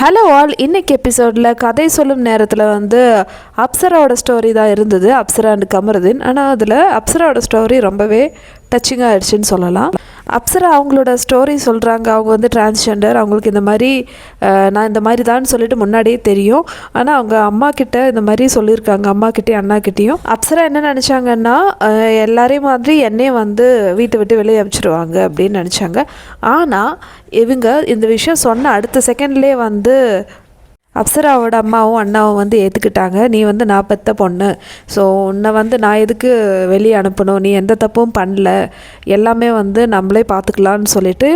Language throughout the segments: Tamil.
ஹலோ ஆல், இன்னைக்கு எபிசோடில் கதை சொல்லும் நேரத்தில் அப்சராவோட ஸ்டோரி தான் இருந்தது. அப்சரா அண்ட் கமருதீன். ஆனால் அதில் அப்சராவோட ஸ்டோரி ரொம்பவே டச்சிங்காக ஆயிடுச்சுன்னு சொல்லலாம். அப்சரா அவங்களோட ஸ்டோரி சொல்கிறாங்க. அவங்க டிரான்ஸ்ஜெண்டர், அவங்களுக்கு இந்த மாதிரி நான் இந்த மாதிரி தான் சொல்லிட்டு முன்னாடியே தெரியும். ஆனால் அவங்க அம்மா கிட்ட இந்த மாதிரி சொல்லியிருக்காங்க, அம்மாக்கிட்டேயும் அண்ணாக்கிட்டேயும். அப்சரா என்ன நினச்சாங்கன்னா, எல்லாரையும் மாதிரி என்னையும் வீட்டை விட்டு வெளியே அனுப்பிச்சிடுவாங்க அப்படின்னு நினச்சாங்க. ஆனால் இவங்க இந்த விஷயம் சொன்ன அடுத்த செகண்ட்லேயே அப்சராவோட அம்மாவும் அண்ணாவும் ஏற்றுக்கிட்டாங்க. நீ நான் பெத்த பொண்ணு, ஸோ உன்னை நான் எதுக்கு வெளியே அனுப்பணும், நீ எந்த தப்பும் பண்ணல, எல்லாமே நம்மளே பார்த்துக்கலான்னு சொல்லிட்டு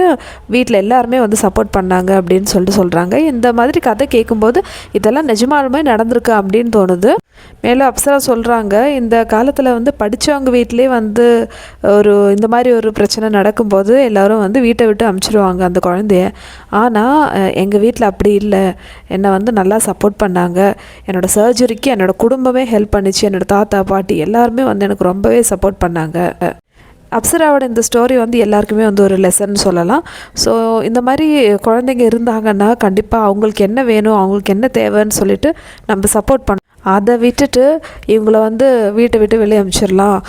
வீட்டில் எல்லாருமே சப்போர்ட் பண்ணாங்க அப்படின்னு சொல்கிறாங்க. இந்த மாதிரி கதை கேட்கும்போது இதெல்லாம் நிஜமாலுமே நடந்திருக்கு அப்படின்னு தோணுது. மேலும் அப்சரா சொல்கிறாங்க, இந்த காலத்தில் படித்தவங்க வீட்டிலே இந்த மாதிரி ஒரு பிரச்சனை நடக்கும்போது எல்லோரும் வீட்டை விட்டு அனுப்பிச்சிடுவாங்க அந்த குழந்தைய. ஆனால் எங்கள் வீட்டில் அப்படி இல்லை, என்னை நல்லா சப்போர்ட் பண்ணாங்க. என்னோடய சர்ஜரிக்கு என்னோடய குடும்பமே ஹெல்ப் பண்ணிச்சு. என்னோடய தாத்தா பாட்டி எல்லாருமே எனக்கு ரொம்பவே சப்போர்ட் பண்ணாங்க. அப்சராவோட இந்த ஸ்டோரி எல்லாருக்குமே ஒரு லெசன் சொல்லலாம். ஸோ இந்த மாதிரி குழந்தைங்க இருந்தாங்கன்னா கண்டிப்பாக அவங்களுக்கு என்ன வேணும், அவங்களுக்கு என்ன தேவைன்னு சொல்லிட்டு நம்ம சப்போர்ட் பண்ண. அதை விட்டுட்டு இவங்கள வீட்டை விட்டு வெளியே அனுப்பிச்சிடலாம்,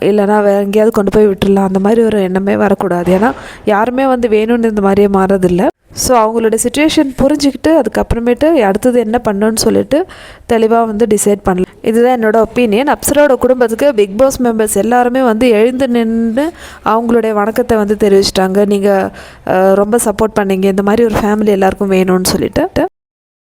இல்லைனா வேறு எங்கேயாவது கொண்டு போய் விட்டுடலாம், அந்த மாதிரி ஒரு எண்ணமே வரக்கூடாது. ஏன்னா யாருமே வேணும்னு இந்த மாதிரியே மாறதில்லை. ஸோ அவங்களோட சிச்சுவேஷன் புரிஞ்சுக்கிட்டு அதுக்கப்புறமேட்டு அடுத்தது என்ன பண்ணணும்னு சொல்லிட்டு தெளிவாக டிசைட் பண்ணலாம். இதுதான் என்னோடய ஒப்பீனியன். அப்சராவோட குடும்பத்துக்கு பிக் பாஸ் மெம்பர்ஸ் எல்லாருமே எழுந்து நின்று அவங்களுடைய வணக்கத்தை தெரிவிச்சிட்டாங்க. நீங்கள் ரொம்ப சப்போர்ட் பண்ணீங்க, இந்த மாதிரி ஒரு ஃபேமிலி எல்லாருக்கும் வேணும்னு சொல்லிட்டு.